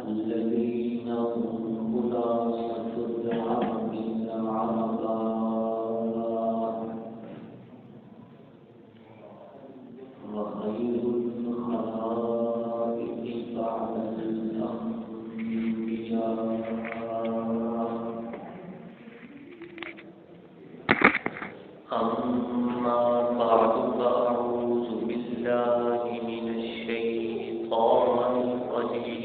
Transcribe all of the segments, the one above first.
الذين هم خلاصة العبد العرباء وخير الخلائق بعد الأنبياء. أما بعد فأعوذ بالله من الشيطان الرجيم.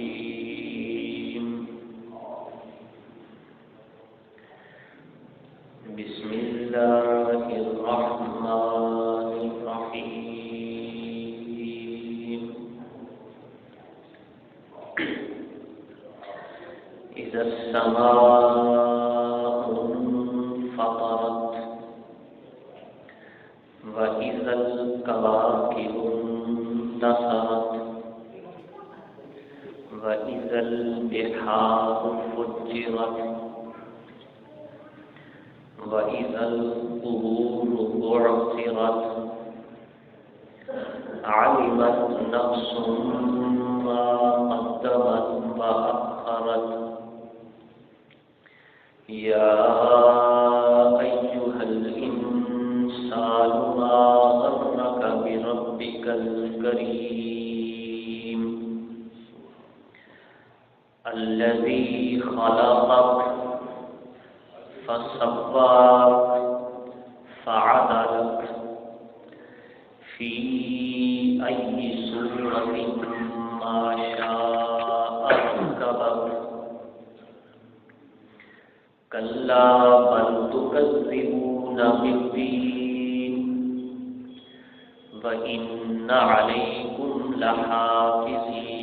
بسم الله الرحمن الرحيم. إذا السماء انفطرت وإذا الكواكب انتثرت وإذا البحار فجرت وإذا القبور بعثرت علمت نفس ما قدمت وأخرت. يا أيها الإنسان ما غرك بربك الكريم الذي خلقك فسواك فعدلك في أي صورة ما شاء ركبك. كلا بل تكذبون بالدين وإن عليكم لحافظين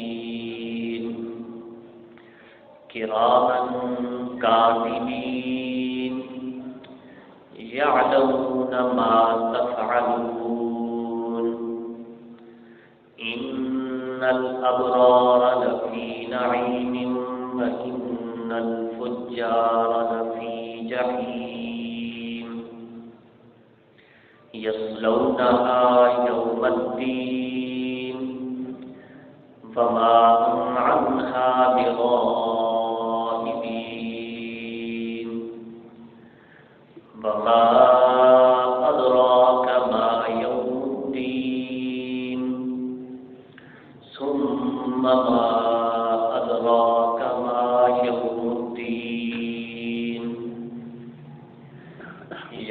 كراما كاتبين يعلمون ما تفعلون. إن الأبرار لفي نعيم وإن الفجار لفي جحيم يصلونها يوم الدين وما هم عنها بغائبين. وما أدراك ما يوم الدين ثم ما أدراك ما يوم الدين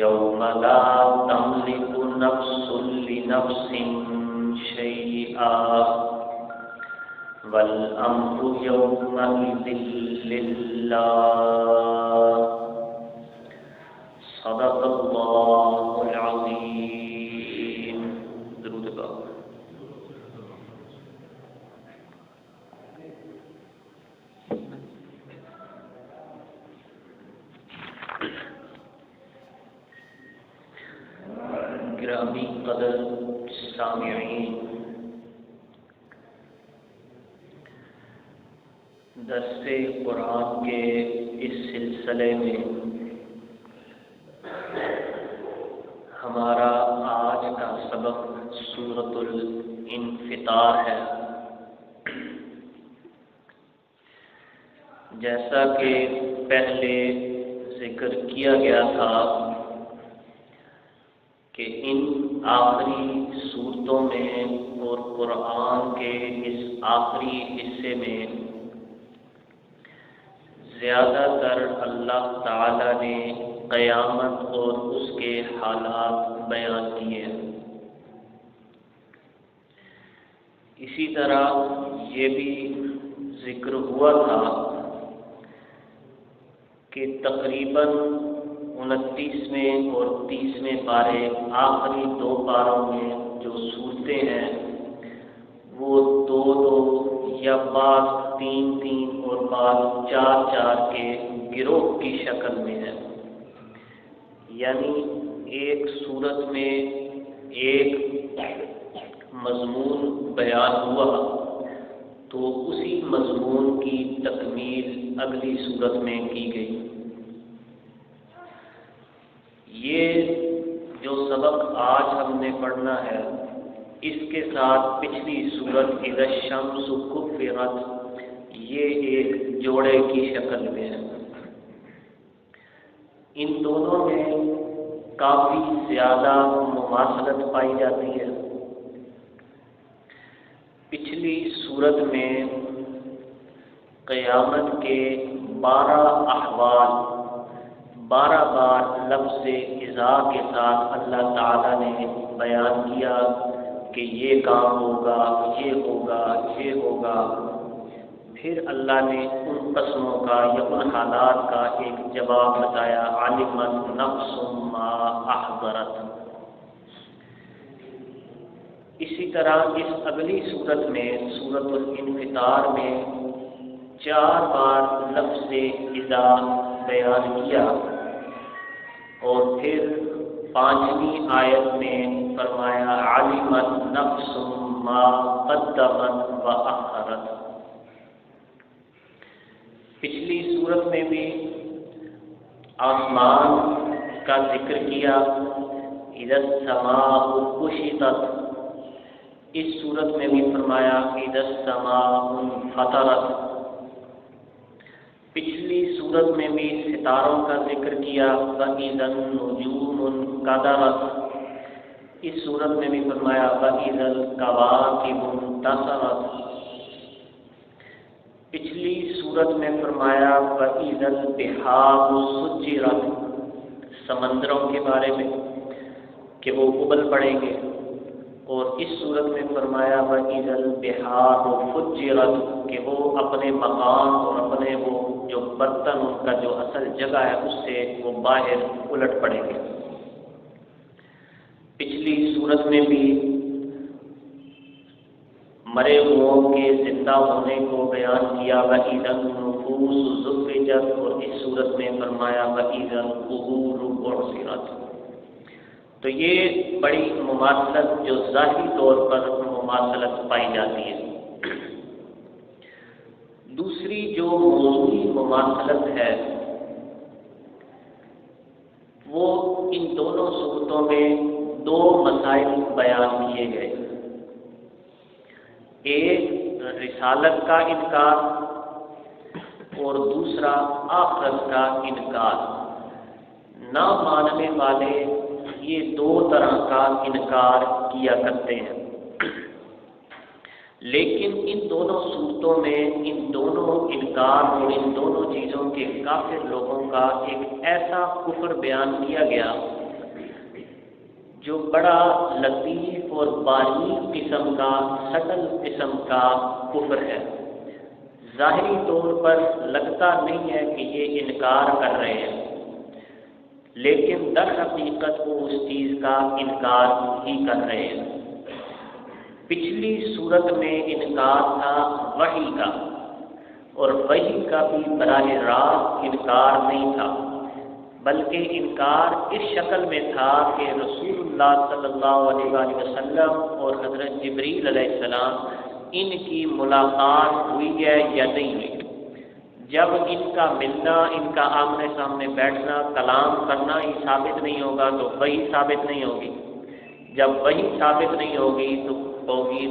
يوم لا تملك نفس لنفس شيئا والأمر يومئذ لله. صدق الله العظيم. درود پاک. گرامی قدر سامعین، درس قرآن کے اس سلسلے میں ہمارا آج کا سبق سورۃ الانفطار ہے. جیسا کہ پہلے ذکر کیا گیا تھا کہ ان آخری صورتوں میں اور قرآن کے اس آخری حصے میں زیادہ تر اللہ تعالی نے قیامت اور اس کے حالات بیان کیے ہیں. اسی طرح یہ بھی ذکر ہوا تھا کہ تقریباً 29ویں اور 30ویں پارے آخری 2 پاروں میں جو صورتیں ہیں وہ 2-2 یا بعض 3-3 اور بعض 4-4 کے گروہ کی شکل میں ہے. یعنی ایک صورت میں ایک مضمون بیان ہوا تو اسی مضمون کی تکمیل اگلی صورت میں کی گئی. یہ جو سبق آج ہم نے پڑھنا ہے اس کے ساتھ پچھلی سورت اذا الشمس کورت یہ ایک جوڑے کی شکل میں ہے۔ ان دونوں میں کافی زیادہ مماثلت پائی جاتی ہے۔ پچھلی صورت میں قیامت کے 12 احوال 12 بار لفظ اذا کے ساتھ اللہ تعالیٰ نے بیان کیا کہ یہ کام ہوگا، یہ ہوگا، یہ ہوگا۔ پھر اللہ نے ان قسموں کا یا ان حالات کا ایک جواب بتایا، علمت نفس ما احضرت۔ اسی طرح اس اگلی صورت میں سورۃ الانفطار میں 4 بار لفظ اذا بیان کیا، اور پھر 5ویں آیت میں فرمایا علمت نفس ما قدمت واخرت۔ پچھلی صورت میں بھی آسمان کا ذکر کیا، اذا السماء کشطت۔ اس صورت میں بھی فرمایا اذا السماء انفطرت۔ پچھلی صورت میں بھی ستاروں کا ذکر کیا، وَإِذَا النُّجُومُ انْكَدَرَتْ۔ اس صورت میں بھی فرمایا وَإِذَا الْكَوَاكِبُ انتَثَرَتْ۔ پچھلی صورت میں فرمایا وَإِذَا الْبِحَارُ سُجِّرَتْ، سمندروں کے بارے میں کہ وہ ابل پڑیں گے، اور اس صورت میں فرمایا وَإِذَا الْبِحَارُ فُجِّرَتْ کہ وہ اپنے مقام اور اپنے وہ جو برتن ان کا جو اصل جگہ ہے اس سے وہ باہر الٹ پڑیں گے۔ پچھلی صورت میں بھی مرے ہوئوں کے زندہ ہونے کو بیان کیا، وَإِذَا النُّفُوسُ زُوِّجَتْ، اور اس صورت میں فرمایا وَإِذَا الْقُبُورُ بُعْثِرَتْ۔ تو یہ بڑی مماثلت جو ظاہری طور پر مماثلت پائی جاتی ہے۔ دوسری جو موضوعی مماثلت ہے وہ ان دونوں صورتوں میں 2 مسائل بیان کیے گئے، ایک رسالت کا انکار اور دوسرا آخرت کا انکار۔ نہ ماننے والے یہ 2 طرح کا انکار کیا کرتے ہیں، لیکن ان دونوں صورتوں میں ان دونوں انکار اور ان دونوں چیزوں کے کافر لوگوں کا ایک ایسا کفر بیان کیا گیا جو بڑا لطیف اور باریک قسم کا سٹل قسم کا کفر ہے۔ ظاہری طور پر لگتا نہیں ہے کہ یہ انکار کر رہے ہیں، لیکن در حقیقت وہ اس چیز کا انکار ہی کر رہے ہیں۔ پچھلی صورت میں انکار تھا وحی کا، اور وحی کا بھی براہ راست انکار نہیں تھا، بلکہ انکار اس شکل میں تھا کہ رسول اللہ صلی اللہ علیہ وآلہ وسلم اور حضرت جبریل علیہ السلام ان کی ملاقات ہوئی ہے یا نہیں ہوئی۔ جب ان کا ملنا، ان کا آمنے سامنے بیٹھنا، کلام کرنا ہی ثابت نہیں ہوگا تو وحی ثابت نہیں ہوگی۔ جب وحی ثابت نہیں ہوگی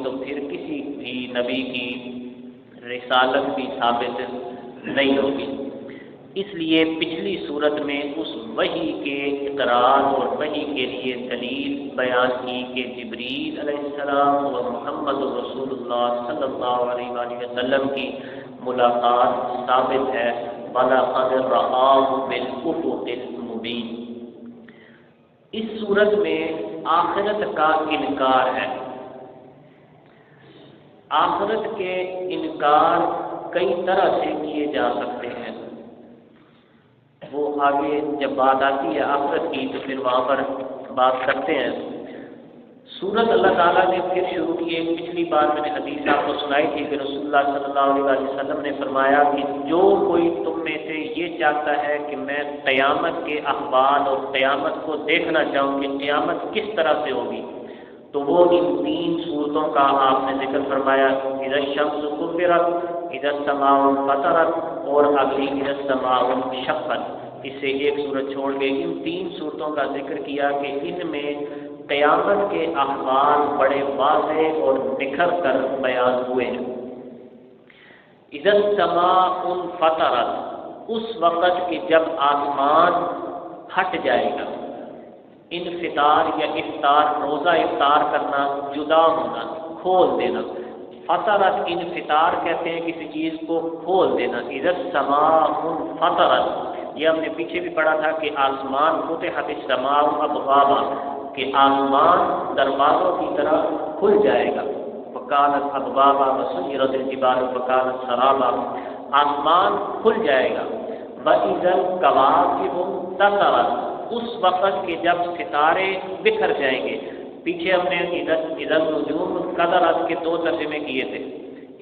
تو پھر کسی بھی نبی کی رسالت بھی ثابت نہیں ہوگی۔ اس لیے پچھلی صورت میں اس وحی کے اقرار اور وحی کے لیے دلیل بیان کی کہ جبریل علیہ السلام اور محمد رسول اللہ صلی اللہ علیہ وآلہ وسلم کی ملاقات ثابت ہے، وَلَقَدْ رَآهُ بِالْأُفُقِ الْمُبِينِ۔ اس صورت میں آخرت کا انکار ہے۔ آخرت کے انکار کئی طرح سے کیے جا سکتے ہیں، وہ آگے جب بات آتی ہے آخرت کی تو پھر وہاں پر بات کرتے ہیں۔ سورت اللہ تعالیٰ نے پھر شروع کی، پچھلی بار میں نے حدیث آپ کو سنائی تھی کہ رسول اللہ صلی اللہ علیہ وسلم نے فرمایا کہ جو کوئی تم میں سے یہ چاہتا ہے کہ میں قیامت کے احوال اور قیامت کو دیکھنا چاہوں کہ قیامت کس طرح سے ہوگی، تو وہ ان 3 صورتوں کا آپ نے ذکر فرمایا، اذا الشمس کورت، اذا السماء انفطرت اور اگلی اذا السماء انشقت۔ اس سے ایک صورت چھوڑ کے ان 3 صورتوں کا ذکر کیا کہ ان میں قیامت کے احوال بڑے واضح اور نکھر کر بیان ہوئے ہیں۔ اذا السماء انفطرت، اس وقت کہ جب آسمان ہٹ جائے گا. انفطار یا افطار، روزہ افطار کرنا، جدا ہونا، کھول دینا. فطرت انفطار کہتے ہیں کسی چیز کو کھول دینا. اذا السماء انفطرت، یہ ہم نے پیچھے بھی پڑھا تھا کہ آسمان فتحت السماء ابوابا، کہ آسمان دروازوں کی طرح کھل جائے گا. وکانت ابوابا وسیرت الجبال وکانت سرابا، آسمان کھل جائے گا. وَإِذَا الْكَوَاكِبُ انتَثَرَتْ، اس وقت کے جب ستارے بکھر جائیں گے. پیچھے ہم نے اِذَا النُّجُومُ انْكَدَرَتْ کے 2 ترجمے کیے تھے.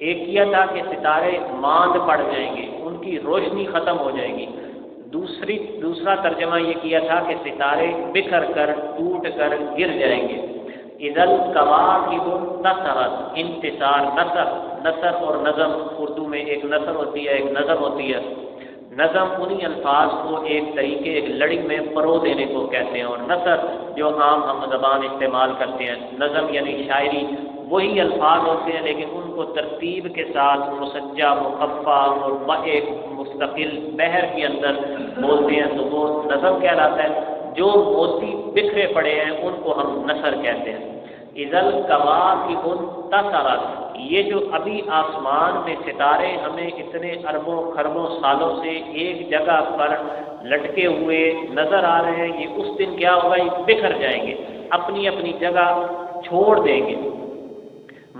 ایک کیا تھا کہ ستارے ماند پڑ جائیں گے، ان کی روشنی ختم ہو جائے گی. دوسرا ترجمہ یہ کیا تھا کہ ستارے بکھر کر ٹوٹ کر گر جائیں گے. اِذَا الْكَوَاكِبُ انتَثَرَتْ، انتصار، نثر اور نظم، اردو میں ایک نثر ہوتی ہے ایک نظم ہوتی ہے. نظم انہی الفاظ کو ایک طریقے ایک لڑی میں پرو دینے کو کہتے ہیں، اور نثر جو عام ہم زبان استعمال کرتے ہیں، نظم یعنی شاعری، وہی الفاظ ہوتے ہیں لیکن ان کو ترتیب کے ساتھ مسجع، مخفع اور ایک مستقل بحر کے اندر بولتے ہیں، تو وہ نظم کہلاتا ہے. جو موتی بکھرے پڑے ہیں ان کو ہم نثر کہتے ہیں. اذا الکواکب انتثرت، یہ جو ابھی آسمان میں ستارے ہمیں اتنے اربوں خربوں سالوں سے ایک جگہ پر لٹکے ہوئے نظر آ رہے ہیں، یہ اس دن کیا ہوگا؟ یہ بکھر جائیں گے، اپنی اپنی جگہ چھوڑ دیں گے.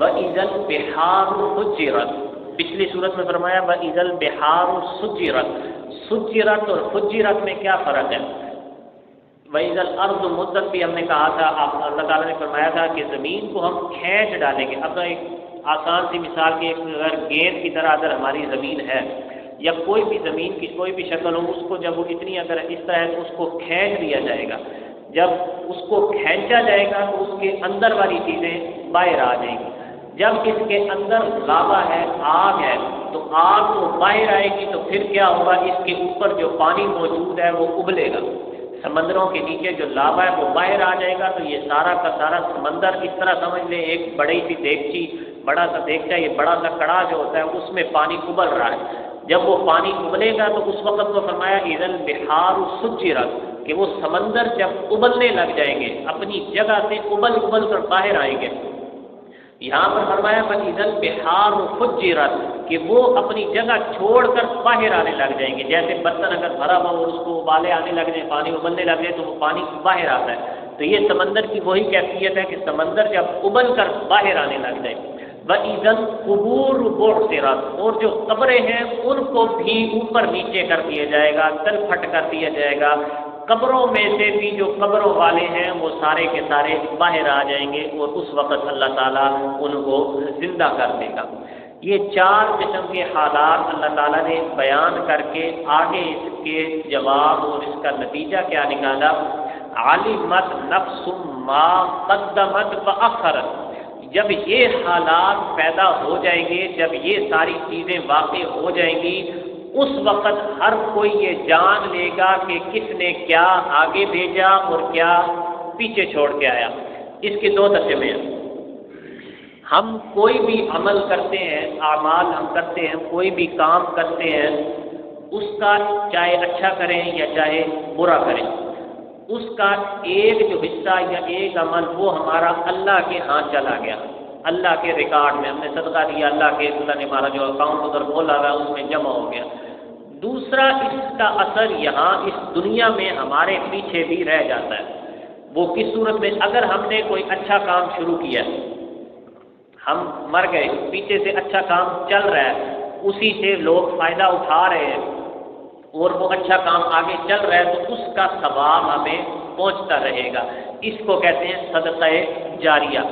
وَإِذَا الْبِحَارُ فُجِّرَتْ، پچھلی صورت میں فرمایا وَإِذَا الْبِحَارُ سُجِّرَتْ. سُجِّرَتْ اور فُجِّرَتْ میں کیا فرق ہے؟ وَإِذَا الْأَرْضُ مُدَّتْ بھی ہم نے کہا تھا، اللہ تعالیٰ نے فرمایا تھا کہ زمین کو ہم کھینچ ڈالیں گے. اب ایک آسان سی مثال کی، اگر گیند کی طرح اگر ہماری زمین ہے یا کوئی بھی زمین کی کوئی بھی شکل ہو، اس کو جب وہ اتنی اگر اس طرح ہے تو اس کو کھینچ دیا جائے گا. جب اس کو کھینچا جائے گا تو اس کے اندر والی چیزیں باہر آ جائیں گی. جب اس کے اندر لاوا ہے، آگ ہے، تو آگ وہ باہر آئے گی تو پھر کیا ہوگا؟ اس کے اوپر جو پانی موجود ہے وہ ابلے گا. سمندروں کے نیچے جو لاوا ہے وہ باہر آ جائے گا، تو یہ سارا کا سارا سمندر اس طرح سمجھ لیں ایک بڑی سی دیگچی، بڑا سا دیگچا، یہ بڑا سا کڑا جو ہوتا ہے اس میں پانی ابل رہا ہے. جب وہ پانی ابلے گا تو اس وقت کو فرمایا اذا البحار سجرت، کہ وہ سمندر جب ابلنے لگ جائیں گے، اپنی جگہ سے ابل کر باہر آئیں گے. یہاں پر فرمایا فَإِذَا الْبِحَارُ فُجِّرَتْ، کہ وہ اپنی جگہ چھوڑ کر باہر آنے لگ جائیں گے. جیسے برتن اگر بھرا ہوا اور اس کو ابالے آنے لگ جائیں، پانی ابلنے لگ جائے تو وہ پانی باہر آتا ہے. تو یہ سمندر کی وہی کیفیت ہے کہ سمندر جب ابل کر باہر آنے لگ جائے. وَإِذَا الْقُبُورُ بُعْثِرَتْ، اور جو قبریں ہیں ان کو بھی اوپر نیچے کر دیا جائے گا، تل پھٹ کر دیا جائے گا. قبروں میں سے بھی جو قبروں والے ہیں وہ سارے کے سارے باہر آ جائیں گے، اور اس وقت اللہ تعالیٰ ان کو زندہ کر دے گا. یہ 4 قسم کے حالات اللہ تعالیٰ نے بیان کر کے آگے اس کے جواب اور اس کا نتیجہ کیا نکالا؟ عَلِمَتْ نَفْسٌ مَا قَدَّمَتْ وَأَخَّرَتْ. جب یہ حالات پیدا ہو جائیں گے، جب یہ ساری چیزیں واقع ہو جائیں گی، اس وقت ہر کوئی یہ جان لے گا کہ کس نے کیا آگے بھیجا اور کیا پیچھے چھوڑ کے آیا. اس کے 2 ترجمے ہیں. ہم کوئی بھی عمل کرتے ہیں، اعمال ہم کرتے ہیں، کوئی بھی کام کرتے ہیں، اس کا چاہے اچھا کریں یا چاہے برا کریں، اس کا ایک جو حصہ یا ایک عمل وہ ہمارا اللہ کے ہاں چلا گیا، اللہ کے ریکارڈ میں. ہم نے صدقہ دیا، اللہ نے ہمارا جو اکاؤنٹ ادھر کھولا ہوا اس میں جمع ہو گیا. دوسرا، اس کا اثر یہاں اس دنیا میں ہمارے پیچھے بھی رہ جاتا ہے. وہ کس صورت میں؟ اگر ہم نے کوئی اچھا کام شروع کیا، ہم مر گئے، پیچھے سے اچھا کام چل رہا ہے، اسی سے لوگ فائدہ اٹھا رہے ہیں اور وہ اچھا کام آگے چل رہا ہے، تو اس کا ثواب ہمیں پہنچتا رہے گا. اس کو کہتے ہیں صدقہ جاریہ.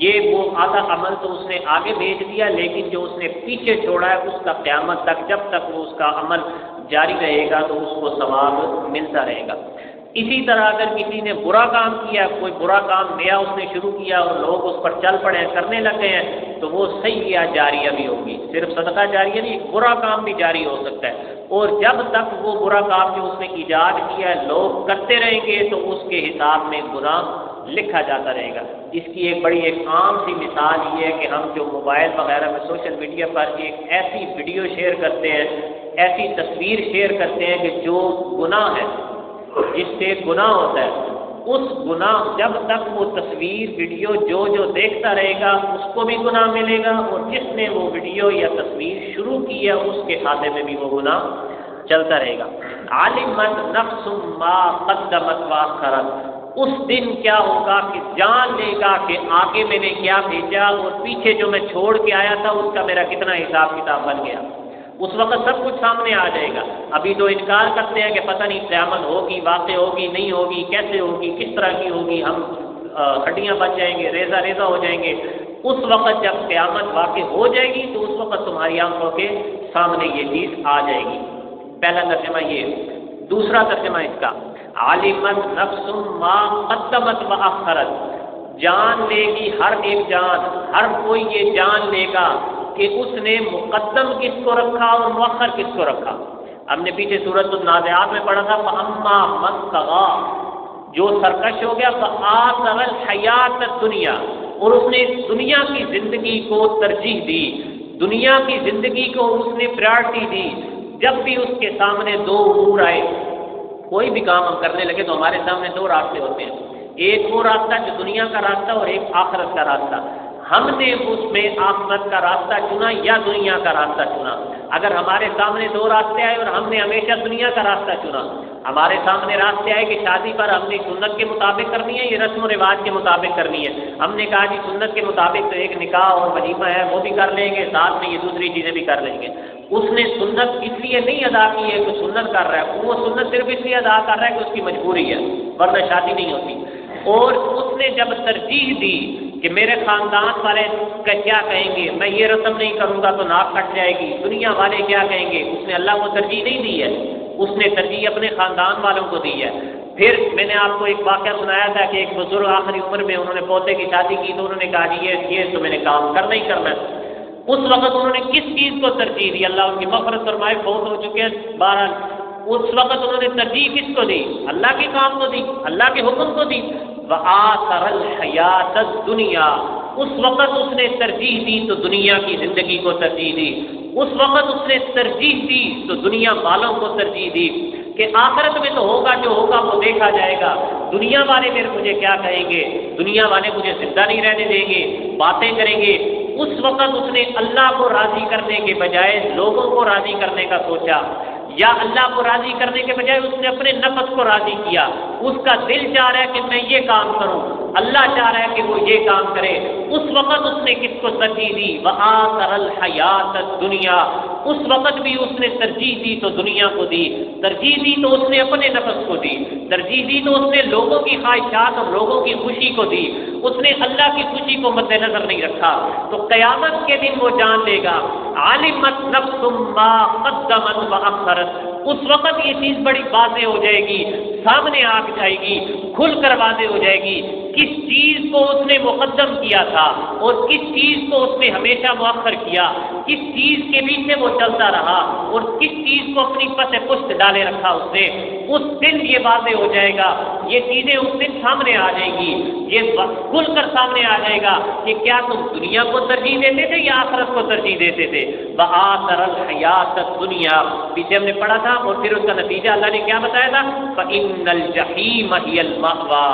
یہ وہ آدھا عمل تو اس نے آگے بھیج دیا، لیکن جو اس نے پیچھے چھوڑا ہے اس کا قیامت تک جب تک وہ اس کا عمل جاری رہے گا تو اس کو ثواب ملتا رہے گا. اسی طرح اگر کسی نے برا کام کیا، کوئی برا کام نیا اس نے شروع کیا اور لوگ اس پر چل پڑے ہیں، کرنے لگ گئے ہیں، تو وہ سیئہ جاریہ بھی ہوگی. صرف صدقہ جاریہ نہیں، برا کام بھی جاری ہو سکتا ہے. اور جب تک وہ برا کام جو اس نے ایجاد کیا ہے لوگ کرتے رہیں گے تو اس کے حساب میں گناہ لکھا جاتا رہے گا۔ اس کی ایک عام سی مثال یہ ہے کہ ہم جو موبائل وغیرہ میں سوشل میڈیا پر ایک ایسی ویڈیو شیئر کرتے ہیں، ایسی تصویر شیئر کرتے ہیں کہ جو گناہ ہے، جس سے گناہ ہوتا ہے، اس گناہ جب تک وہ تصویر ویڈیو جو دیکھتا رہے گا اس کو بھی گناہ ملے گا، اور جس نے وہ ویڈیو یا تصویر شروع کی ہے اس کے کھاتے میں بھی وہ گناہ چلتا رہے گا۔ علمت نفس ما قدمت واخرت، اس دن کیا ہوگا کہ جان لے گا کہ آگے میں نے کیا بھیجا اور پیچھے جو میں چھوڑ کے آیا تھا اس کا میرا کتنا حساب کتاب بن گیا۔ اس وقت سب کچھ سامنے آ جائے گا۔ ابھی تو انکار کرتے ہیں کہ پتہ نہیں قیامت ہوگی، واقع ہوگی، نہیں ہوگی، کیسے ہوگی، کس طرح کی ہوگی، ہم ہڈیاں بچ جائیں گے، ریزہ ریزہ ہو جائیں گے۔ اس وقت جب قیامت واقع ہو جائے گی تو اس وقت تمہاری آنکھوں کے سامنے یہ چیز آ جائے گی۔ پہلا ترجمہ یہ۔ دوسرا ترجمہ اس کا، علمت نفس ما قدمت واخرت، جان لے گی ہر ایک جان، ہر کوئی یہ جان لے گا کہ اس نے مقدم کس کو رکھا اور مؤخر کس کو رکھا۔ ہم نے پیچھے سورۃ النازعات میں پڑھا تھا فَأَمَّا مَن طَغَىٰ، جو سرکش ہو گیا فَآثَرَ الْحَيَاةَ الدُّنْيَا، اور اس نے دنیا کی زندگی کو ترجیح دی، دنیا کی زندگی کو اس نے پریارٹی دی۔ جب بھی اس کے سامنے دو امور آئے، کوئی بھی کام ہم کرنے لگے تو ہمارے سامنے دو راستے ہوتے ہیں، ایک وہ راستہ جو دنیا کا راستہ اور ایک آخرت کا راستہ۔ ہم نے اس میں آخرت کا راستہ چنا یا دنیا کا راستہ چنا؟ اگر ہمارے سامنے دو راستے آئے اور ہم نے ہمیشہ دنیا کا راستہ چنا، ہمارے سامنے راستے آئے کہ شادی پر ہم نے سنت کے مطابق کرنی ہے، یہ رسم و رواج کے مطابق کرنی ہے، ہم نے کہا جی سنت کے مطابق تو ایک نکاح اور ولیمہ ہے وہ بھی کر لیں گے، ساتھ میں یہ دوسری چیزیں بھی کر لیں گے۔ اس نے سنت اس لیے نہیں ادا کی ہے کہ سنت کر رہا ہے، وہ سنت صرف اس لیے ادا کر رہا ہے کہ اس کی مجبوری ہے، ورنہ شادی نہیں ہوتی۔ اور اس نے جب ترجیح دی کہ میرے خاندان والے کیا کہیں گے، میں یہ رسم نہیں کروں گا تو ناک کٹ جائے گی، دنیا والے کیا کہیں گے، اس نے اللہ کو ترجیح نہیں دی ہے، اس نے ترجیح اپنے خاندان والوں کو دی ہے۔ پھر میں نے آپ کو ایک واقعہ سنایا تھا کہ ایک بزرگ آخری عمر میں انہوں نے پوتے کی شادی کی تو انہوں نے کہا جی یہ تو میں نے کام کرنا ہی کرنا ہے۔ اس وقت انہوں نے کس چیز کو ترجیح دی؟ اللہ ان کی مغفرت فرمائے، بہت ہو چکے ہیں بہرحال، اس وقت انہوں نے ترجیح کس کو دی؟ اللہ کے کام کو دی، اللہ کے حکم کو دی۔ وآثر الحیات الدنیا، اس وقت اس نے ترجیح دی تو دنیا کی زندگی کو ترجیح دی، اس وقت اس نے ترجیح دی تو دنیا والوں کو ترجیح دی کہ آخرت میں تو ہوگا جو ہوگا وہ دیکھا جائے گا، دنیا والے پھر مجھے کیا کہیں گے، دنیا والے مجھے زندہ نہیں رہنے دیں گے، باتیں کریں گے۔ اس وقت اس نے اللہ کو راضی کرنے کے بجائے لوگوں کو راضی کرنے کا سوچا، یا اللہ کو راضی کرنے کے بجائے اس نے اپنے نفس کو راضی کیا۔ اس کا دل چاہ رہا ہے کہ میں یہ کام کروں، اللہ چاہ رہا ہے کہ وہ یہ کام کرے۔ اس وقت اس نے کس کو ترجیح دی؟ وآثر الحیات الدنیا، اس وقت بھی اس نے ترجیح دی تو دنیا کو دی، ترجیح دی تو اس نے اپنے نفس کو دی، ترجیح دی تو اس نے لوگوں کی خواہشات اور لوگوں کی خوشی کو دی، اس نے اللہ کی خوشی کو مد نظر نہیں رکھا۔ تو قیامت کے دن وہ جان لے گا علمت نفس ما قدمت واخرت، اس وقت یہ چیز بڑی واضح ہو جائے گی، سامنے آ جائے گی، کھل کر واضح ہو جائے گی کس چیز کو اس نے مقدم کیا تھا اور کس چیز کو اس نے ہمیشہ مؤخر کیا، کس چیز کے پیچھے وہ چلتا رہا اور کس چیز کو اپنی پس پشت ڈالے رکھا اس نے۔ اس دن یہ واضح ہو جائے گا، یہ چیزیں اس دن سامنے آ جائیں گی، یہ کھل کر سامنے آ جائے گا کہ کیا تم دنیا کو ترجیح دیتے تھے یا آخرت کو ترجیح دیتے تھے۔ وآثر الحیات الدنیا، پیچھے ہم نے پڑھا تھا، اور پھر اس کا نتیجہ اللہ نے کیا بتایا تھا؟ فإن الجحیم هی المأوى،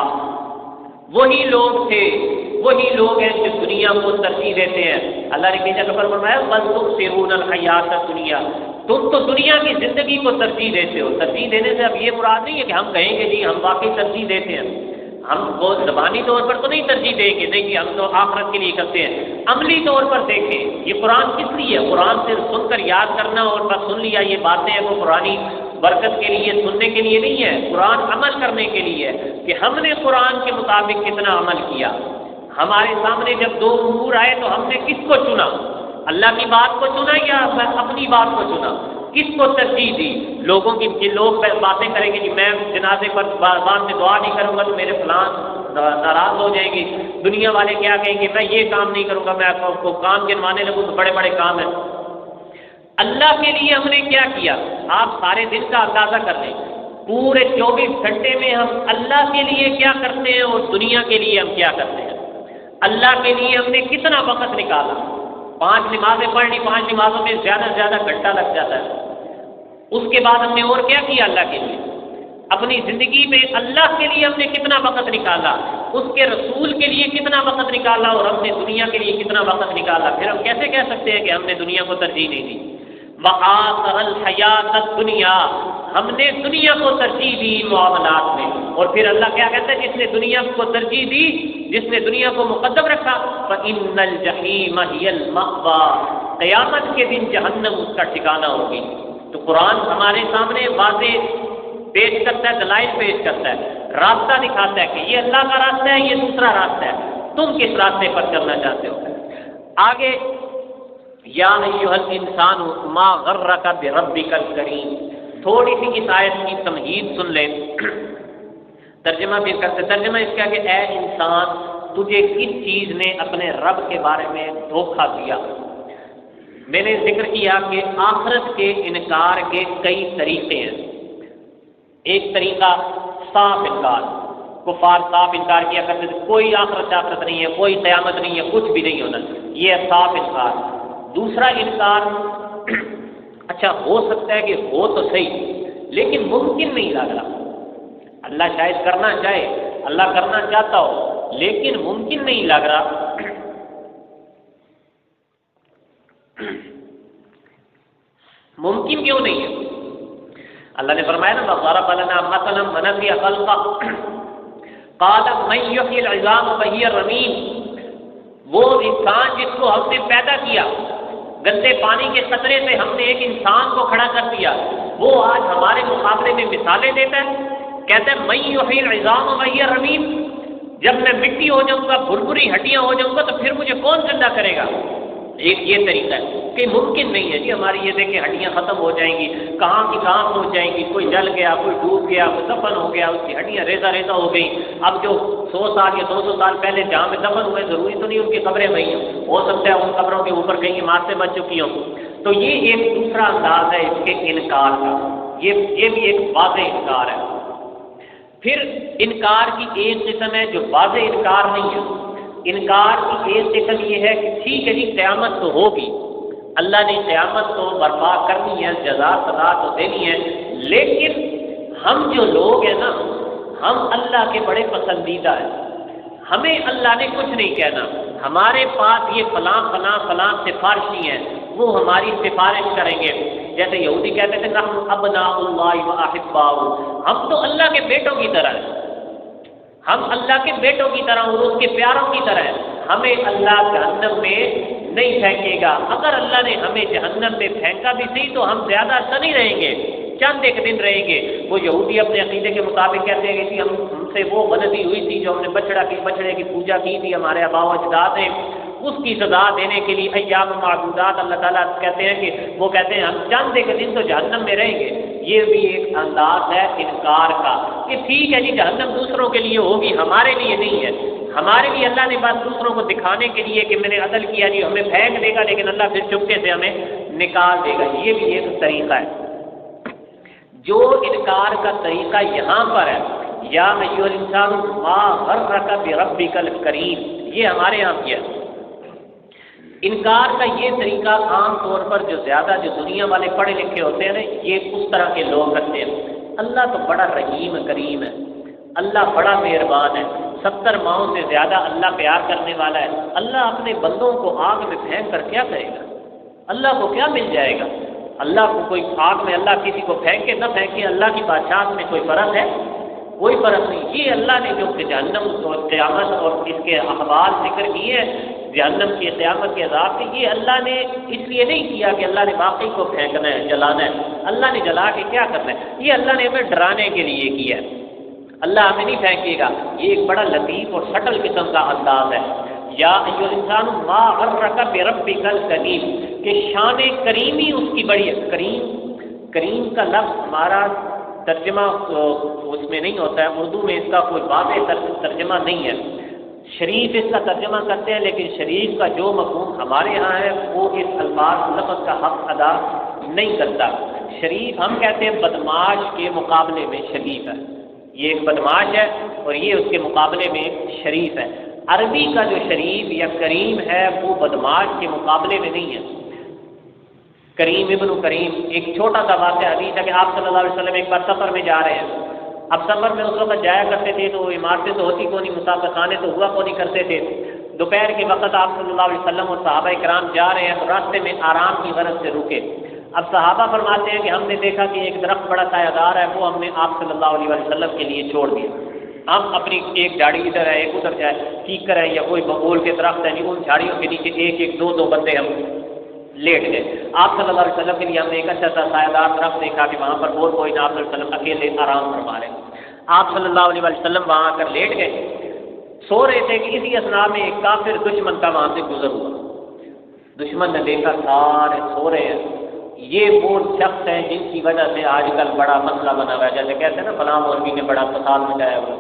وہی لوگ تھے، وہی لوگ ہیں جو دنیا کو ترجیح دیتے ہیں۔ اللہ نے کئی جگہ پر فرمایا بل تؤثرون الحیات الدنیا، تم تو دنیا کی زندگی کو ترجیح دیتے ہو۔ ترجیح دینے سے اب یہ مراد نہیں ہے کہ ہم کہیں گے جی ہم واقعی ترجیح دیتے ہیں، ہم وہ زبانی طور پر تو نہیں ترجیح دیں گے، نہیں جی ہم تو آخرت کے لیے کرتے ہیں۔ عملی طور پر دیکھیں یہ قرآن کس لیے ہے؟ قرآن صرف سن کر یاد کرنا اور بس سن لیا یہ باتیں ہیں وہ قرآنی برکت کے لیے سننے کے لیے نہیں ہے، قرآن عمل کرنے کے لیے ہے کہ ہم نے قرآن کے مطابق کتنا عمل کیا۔ ہمارے سامنے جب دو امور آئے تو ہم نے کس کو چنا؟ اللہ کی بات کو چنا یا اپنی بات کو چنا؟ کس کو ترجیح دی؟ لوگوں کی لوگ باتیں کریں گے جی میں جنازے پر بعد میں دعا نہیں کروں گا تو میرے فلان ناراض ہو جائیں گی، دنیا والے کیا کہیں گے، میں یہ کام نہیں کروں گا، میں آپ کو کام گنوانے لگوں تو بڑے بڑے کام ہیں۔ اللہ کے لیے ہم نے کیا کیا؟ آپ سارے دن کا اندازہ کر لیں، پورے 24 گھنٹے میں ہم اللہ کے لیے کیا کرتے ہیں اور دنیا کے لیے ہم کیا کرتے ہیں؟ اللہ کے لیے ہم نے کتنا وقت نکالا؟ 5 نمازیں پڑھ لی، 5 نمازوں میں زیادہ سے زیادہ گھنٹہ لگ جاتا ہے۔ اس کے بعد ہم نے اور کیا کیا اللہ کے لیے؟ اپنی زندگی میں اللہ کے لیے ہم نے کتنا وقت نکالا، اس کے رسول کے لیے کتنا وقت نکالا، اور ہم نے دنیا کے لیے کتنا وقت نکالا؟ پھر ہم کیسے کہہ سکتے ہیں کہ ہم نے دنیا کو ترجیح نہیں دی؟ وآثر الحیات الدنیا، ہم نے دنیا کو ترجیح دی معاملات میں۔ اور پھر اللہ کیا کہتا ہے؟ جس نے دنیا کو ترجیح دی، جس نے دنیا کو مقدم رکھا، فإن الجحیم ہی المأوی، قیامت کے دن جہنم اس کا ٹھکانہ ہوگی۔ تو قرآن ہمارے سامنے واضح پیش کرتا ہے، دلائل پیش کرتا ہے، راستہ دکھاتا ہے کہ یہ اللہ کا راستہ ہے، یہ دوسرا راستہ ہے، تم کس راستے پر چلنا چاہتے ہو؟ آگے یا ایھا الانسان ما غرک بربک الکریم، تھوڑی سی اس آیت کی تمہید سن لیں، ترجمہ بھی کرتے۔ ترجمہ اس کا کہ اے انسان، تجھے کس چیز نے اپنے رب کے بارے میں دھوکہ دیا؟ میں نے ذکر کیا کہ آخرت کے انکار کے کئی طریقے ہیں۔ ایک طریقہ صاف انکار، کفار صاف انکار کیا کرتے تھے، کوئی آخرت نہیں ہے، کوئی قیامت نہیں ہے، کچھ بھی نہیں ہونا، یہ ہے صاف انکار۔ دوسرا انکار، اچھا ہو سکتا ہے کہ ہو تو صحیح لیکن ممکن نہیں لگ رہا، اللہ شاید کرنا چاہے، اللہ کرنا چاہتا ہو لیکن ممکن نہیں لگ رہا۔ ممکن کیوں نہیں ہے؟ اللہ نے فرمایا نا وَضَرَبَ لَنَا مَثَلًا وَنَسِيَ خَلْقَهُ قَالَ مَن يُحْيِي الْعِظَامَ وَهِيَ رَمِيمٌ، وہ انسان جس کو ہم نے پیدا کیا، گندے پانی کے قطرے سے ہم نے ایک انسان کو کھڑا کر دیا، وہ آج ہمارے مقابلے میں مثالیں دیتا ہے، کہتا ہے مَن يُحْيِي الْعِظَامَ وَهِيَ رَمِيمٌ، جب میں مٹی ہو جاؤں گا، بھربھری ہڈیاں ہو جاؤں گا تو پھر مجھے کون زندہ کرے گا؟ ایک یہ طریقہ ہے کہ ممکن نہیں ہے جی، ہماری یہ دیکھیں ہڈیاں ختم ہو جائیں گی، کہاں کی کہاں پہنچ جائیں گی، کوئی جل گیا، کوئی ڈوب گیا، کوئی دفن ہو گیا، اس کی ہڈیاں ریزہ ریزہ ہو گئی۔ اب جو 100 سال یا 200 سال پہلے جہاں میں دفن ہوئے، ضروری تو نہیں ان کی قبریں وہی ہوں، ہو سکتا ہے ان قبروں کے اوپر کہیں عمارتیں سے بچ چکی ہوں۔ تو یہ ایک دوسرا انداز ہے اس کے انکار کا، یہ بھی ایک واضح انکار ہے۔ پھر انکار کی ایک قسم ہے جو واضح انکار نہیں ہے، انکار کی ایک قسم یہ ہے کہ ٹھیک ہے جی قیامت تو ہوگی، اللہ نے قیامت تو برپا کرنی ہے، جزا سزا تو دینی ہے، لیکن ہم جو لوگ ہیں نا، ہم اللہ کے بڑے پسندیدہ ہیں، ہمیں اللہ نے کچھ نہیں کہنا، ہمارے پاس یہ فلاں فلاں فلاں سفارشی ہیں، وہ ہماری سفارش کریں گے۔ جیسے یہودی کہتے تھے نحن ابناء اللہ واحباؤہ، ہم تو اللہ کے بیٹوں کی طرح ہیں، ہم اللہ کے بیٹوں کی طرح اور اس کے پیاروں کی طرح ہیں، ہمیں اللہ جہنم میں نہیں پھینکے گا۔ اگر اللہ نے ہمیں جہنم میں پھینکا بھی صحیح تو ہم زیادہ عرصہ نہیں رہیں گے، چند ایک دن رہیں گے۔ وہ یہودی اپنے عقیدے کے مطابق کہتے ہیں کہ ہم سے وہ غلطی ہوئی تھی جو ہم نے بچڑے کی پوجا کی تھی، ہمارے آباء و اجداد نے، اس کی سزا دینے کے لیے ایام معدودات اللہ تعالیٰ کہتے ہیں کہ وہ کہتے ہیں ہم چند ایک دن تو جہنم میں رہیں گے۔ یہ بھی ایک انداز ہے انکار کا کہ ٹھیک ہے جی جہنم دوسروں کے لیے ہوگی، ہمارے لیے نہیں ہے، ہمارے لیے اللہ نے بات دوسروں کو دکھانے کے لیے کہ میں نے عدل کیا جی ہمیں پھینک دے گا، لیکن اللہ پھر چپکے سے ہمیں نکال دے گا۔ یہ بھی ایک طریقہ ہے۔ جو انکار کا طریقہ یہاں پر ہے یا ایھا الانسان ما غرک بربک الکریم، یہ ہمارے یہاں کیا ہے۔ انکار کا یہ طریقہ عام طور پر جو دنیا والے پڑھے لکھے ہوتے ہیں نا، یہ اس طرح کے لوگ کرتے ہیں۔ اللہ تو بڑا رحیم کریم ہے، اللہ بڑا مہربان ہے، 70 ماؤں سے زیادہ اللہ پیار کرنے والا ہے، اللہ اپنے بندوں کو آگ میں پھینک کر کیا کرے گا؟ اللہ کو کیا مل جائے گا؟ اللہ کو کوئی آگ میں اللہ کسی کو پھینکے نہ پھینکے، اللہ کی بادشاہت میں کوئی فرق ہے؟ کوئی فرق نہیں۔ یہ اللہ نے جو جہنم اور قیامت اور اس کے احوال ذکر کیے ہیں، جہنم کی قیامت کے عذاب کے، یہ اللہ نے اس لیے نہیں کیا کہ اللہ نے باقی کو پھینکنا ہے، جلانا ہے۔ اللہ نے جلا کے کیا کرنا ہے؟ یہ اللہ نے ہمیں ڈرانے کے لیے کیا ہے۔ اللہ ہمیں نہیں پھینکے گا۔ یہ ایک بڑا لطیف اور سٹل قسم کا انداز ہے۔ یا ایھا الانسان ما غرک بربک الکریم، کہ شان کریمی اس کی بڑی ہے۔ کریم کا لفظ ہمارا ترجمہ اس میں نہیں ہوتا ہے، اردو میں اس کا کوئی واضح ترجمہ نہیں ہے۔ شریف اس کا ترجمہ کرتے ہیں، لیکن شریف کا جو مفہوم ہمارے ہاں ہے وہ اس الفاظ لفظ کا حق ادا نہیں کرتا۔ شریف ہم کہتے ہیں بدماش کے مقابلے میں شریف ہے، یہ ایک بدماش ہے اور یہ اس کے مقابلے میں شریف ہے۔ عربی کا جو شریف یا کریم ہے وہ بدماش کے مقابلے میں نہیں ہے۔ کریم ابن کریم، ایک چھوٹا سا واقعہ حدیث ہے کہ آپ صلی اللہ علیہ وسلم ایک بار سفر میں جا رہے ہیں۔ اب سفر میں اس وقت جایا کرتے تھے تو عمارتیں تو ہوتی کو نہیں، مسافر خانے تو ہوا کو نہیں کرتے تھے۔ دوپہر کے وقت آپ صلی اللہ علیہ وسلم اور صحابہ کرام جا رہے ہیں تو راستے میں آرام کی غرض سے رکے۔ اب صحابہ فرماتے ہیں کہ ہم نے دیکھا کہ ایک درخت بڑا سایہ دار ہے، وہ ہم نے آپ صلی اللہ علیہ وسلم کے لیے چھوڑ دیا۔ ہم اپنی ایک جھاڑی ادھر ہے، ایک ادھر جائے، کیکر ہے یا کوئی ببول کے درخت ہے، ان جھاڑیوں کے نیچے ایک ایک دو بندے ہم لیٹ گئے۔ آپ صلی اللہ علیہ وسلم کے لیے ہم نے ایک اچھا سا سایہ دار درخت دیکھا کہ وہاں پر اور کوئی نہ، آپ صلی اللہ علیہ وسلم اکیلے آرام فرما رہے ہیں۔ آپ صلی اللہ علیہ وسلم وہاں آ کر لیٹ گئے، سو رہے تھے کہ اسی اثناء میں ایک کافر دشمن کا وہاں سے گزر ہوا۔ دشمن نے دیکھا سارے سو رہے ہیں، یہ وہ شخص ہیں جن کی وجہ سے آج کل بڑا مسئلہ بنا ہوا ہے، جیسے کہتے ہیں نا فلاں مولوی نے بڑا فساد مچایا ہوا۔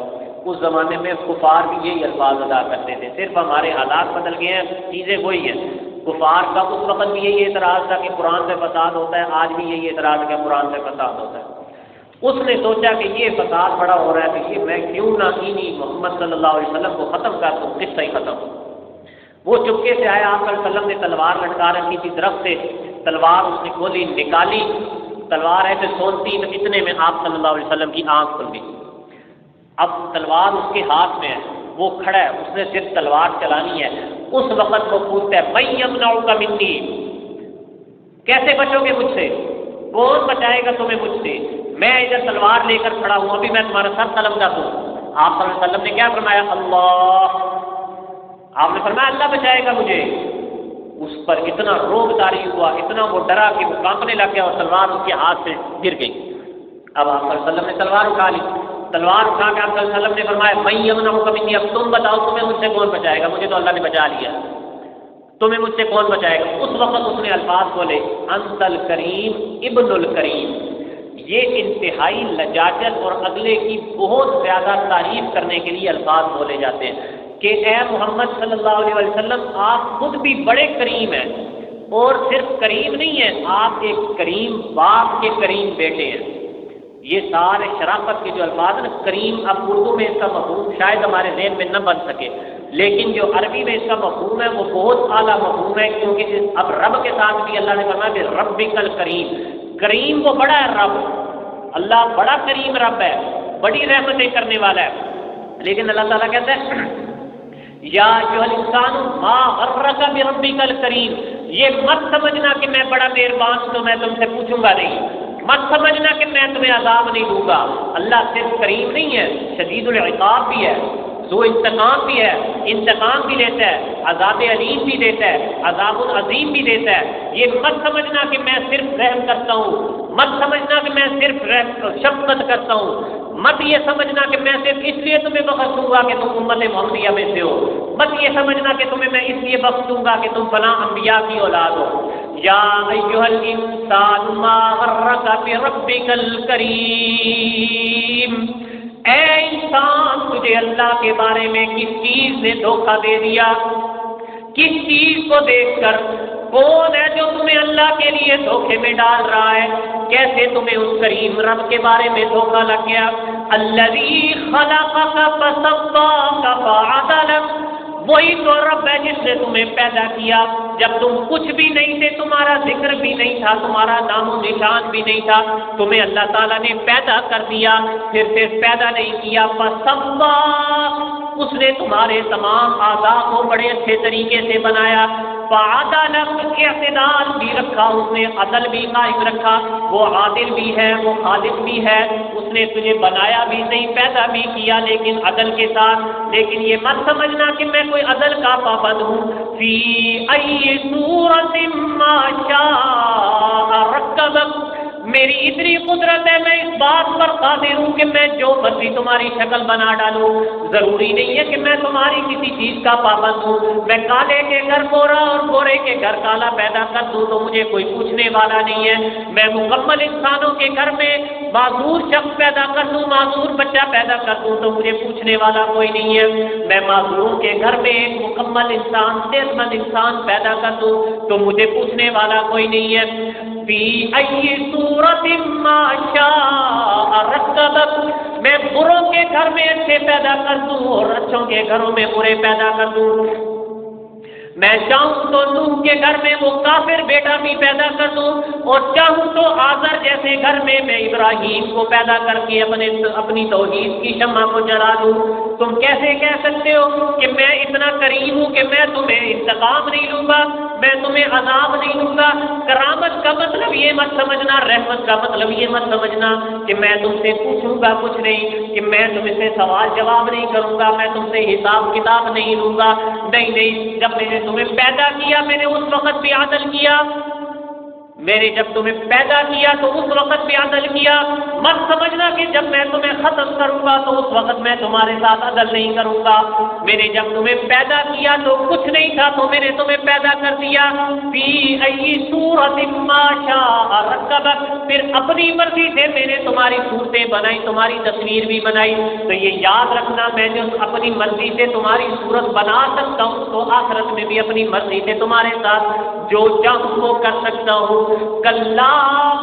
اس زمانے میں کفار بھی یہی الفاظ ادا کرتے تھے، صرف ہمارے حالات بدل گئے ہیں، چیزیں وہی ہیں۔ کفار کا اس وقت بھی یہی اعتراض تھا کہ قرآن سے فساد ہوتا ہے، آج بھی یہی اعتراض ہے کہ قرآن سے فساد ہوتا ہے۔ اس نے سوچا کہ یہ فساد بڑا ہو رہا ہے تو یہ میں کیوں نہ انہی محمد صلی اللہ علیہ وسلم کو ختم کر دوں، قصہ ہی ختم۔ وہ چپکے سے آیا، آپ صلی اللہ علیہ وسلم نے تلوار لٹکا رکھی تھی درخت سے، تلوار اس نے کھولی، نکالی، تلوار ایسے سونتی تو اتنے میں آپ صلی اللہ علیہ وسلم کی آنکھ کھل گئی۔ اب تلوار اس کے ہاتھ میں ہے، وہ کھڑا ہے، اس نے صرف تلوار چلانی ہے۔ اس وقت وہ پوچھتا ہے من یمنعک منی، کیسے بچو گے مجھ سے، کون بچائے گا تمہیں مجھ سے، میں ادھر تلوار لے کر کھڑا ہوں، ابھی میں تمہارا سر قلم کر دوں۔ آپ صلی اللہ علیہ وسلم نے کیا فرمایا؟ اللہ، آپ نے فرمایا اللہ بچائے گا مجھے۔ اس پر اتنا روب طاری ہوا، اتنا وہ ڈرا کہ وہ کانپنے لگ گیا اور تلوار اس کے ہاتھ سے گر گئی۔ اب آپ صلی اللہ علیہ وسلم نے تلوار اٹھا لی، تلوار اٹھا کے آپ صلی اللہ علیہ وسلم نے فرمایا من یمنعک منی، اب تم بتاؤ تمہیں مجھ سے کون بچائے گا، مجھے تو اللہ نے بچا لیا، تمہیں مجھ سے کون بچائے گا۔ اس وقت اس نے الفاظ بولے انت الکریم ابن الکریم، یہ انتہائی لجاجت اور اگلے کی بہت زیادہ تعریف کرنے کے لیے الفاظ بولے جاتے ہیں کہ اے محمد صلی اللہ علیہ وسلم آپ خود بھی بڑے کریم ہیں، اور صرف کریم نہیں ہیں، آپ ایک کریم باپ کے کریم بیٹے ہیں۔ یہ سارے شرافت کے جو الفاظ ہیں نا، کریم، اب اردو میں اس کا مفہوم شاید ہمارے ذہن میں نہ بن سکے، لیکن جو عربی میں اس کا مفہوم ہے وہ بہت اعلیٰ مفہوم ہے، کیونکہ اب رب کے ساتھ بھی اللہ نے فرمایا کہ ربک الکریم، کریم وہ بڑا ہے رب، اللہ بڑا کریم رب ہے، بڑی رحمتیں کرنے والا ہے۔ لیکن اللہ تعالیٰ کہتا ہے یا ایھا الانسان ما غرک بربک الکریم، یہ مت سمجھنا کہ میں بڑا مہربان ہوں تو میں تم سے پوچھوں گا نہیں، مت سمجھنا کہ میں تمہیں عذاب نہیں دوں گا۔ اللہ صرف کریم نہیں ہے، شدید العقاب بھی ہے، ذو انتقام بھی ہے، انتقام بھی لیتا ہے، عذاب علیم بھی دیتا ہے، عذاب العظیم بھی دیتا ہے۔ یہ مت سمجھنا کہ میں صرف رحم کرتا ہوں، مت سمجھنا کہ میں صرف شفقت کرتا ہوں، مت یہ سمجھنا کہ میں صرف اس لیے تمہیں بخش دوں گا کہ تم امت محمدیہ میں سے ہو، مت یہ سمجھنا کہ تمہیں میں اس لیے بخش دوں گا کہ تم فلاں انبیاء کی اولاد ہو۔ یا ایھا الانسان ما غرک بربک الکریم، اے انسان تجھے اللہ کے بارے میں کس چیز نے دھوکہ دے دیا، کس چیز کو دیکھ کر، کون ہے جو تمہیں اللہ کے لیے دھوکے میں ڈال رہا ہے، کیسے تمہیں اس کریم رب کے بارے میں دھوکہ لگ گیا۔ الذی خلقک فسواک فعدلک، وہی تو رب ہے جس نے تمہیں پیدا کیا جب تم کچھ بھی نہیں تھے، تمہارا ذکر بھی نہیں تھا، تمہارا نام و نشان بھی نہیں تھا، تمہیں اللہ تعالیٰ نے پیدا کر دیا، پھر پیدا نہیں کیا، فسواک، اس نے تمہارے تمام اعضاء کو بڑے اچھے طریقے سے بنایا، فعدلک، اعتدال بھی رکھا، اس نے عدل بھی قائم رکھا، وہ عادل بھی ہے، وہ خالق بھی ہے، اس نے تجھے بنایا بھی نہیں، پیدا بھی کیا لیکن عدل کے ساتھ۔ لیکن یہ مت سمجھنا کہ میں کوئی عدل کا پابند ہوں، فی ای صورت ما شاء رکبک، میری اتنی قدرت ہے، میں اس بات پر قادر ہوں کہ میں جو مرضی تمہاری شکل بنا ڈالوں، ضروری نہیں ہے کہ میں تمہاری کسی چیز کا پابند ہوں، میں کالے کے گھر گورا اور گورے کے گھر کالا پیدا کر دوں تو مجھے کوئی پوچھنے والا نہیں ہے، میں مکمل انسانوں کے گھر میں معذور شخص پیدا کر دوں، معذور بچہ پیدا کر دوں تو مجھے پوچھنے والا کوئی نہیں ہے، میں معذوروں کے گھر میں ایک مکمل انسان، صحت مند انسان پیدا کر دوں تو مجھے پوچھنے والا کوئی نہیں ہے۔ فی ای صورت ما شاء رکبک، میں بروں کے گھر میں اچھے پیدا کر دوں اور اچھوں کے گھروں میں برے پیدا کر دوں، میں چاہوں تو نوح کے گھر میں وہ کافر بیٹا بھی پیدا کر دوں، اور چاہوں تو آزر جیسے گھر میں ابراہیم کو پیدا کر کے اپنی توحید کی شمع کو جلا دوں۔ تم کیسے کہہ سکتے ہو کہ میں اتنا کریم ہوں کہ میں تمہیں انتقام نہیں لوں گا، میں تمہیں عذاب نہیں دوں گا؟ کرامت کا مطلب یہ مت سمجھنا، رحمت کا مطلب یہ مت سمجھنا کہ میں تم سے پوچھوں گا کچھ نہیں، کہ میں تم سے سوال جواب نہیں کروں گا، میں تم سے حساب کتاب نہیں لوں گا۔ نہیں، جب میں نے تمہیں پیدا کیا میں نے اس وقت بھی عدل کیا، میں نے جب تمہیں پیدا کیا تو اس وقت بھی عدل کیا۔ مت سمجھنا کہ جب میں تمہیں ختم کروں گا تو اس وقت میں تمہارے ساتھ عدل نہیں کروں گا۔ میں نے جب تمہیں پیدا کیا تو کچھ نہیں تھا، تو میں نے تمہیں پیدا کر دیا۔ فی ای صورت ما شاء رکبک، پھر اپنی مرضی سے میں نے تمہاری صورتیں بنائی، تمہاری تصویر بھی بنائی۔ تو یہ یاد رکھنا، میں جو اپنی مرضی سے تمہاری صورت بنا سکتا ہوں تو آخرت میں بھی اپنی مرضی سے تمہارے ساتھ جو چاہوں وہ کر سکتا ہوں۔ کلا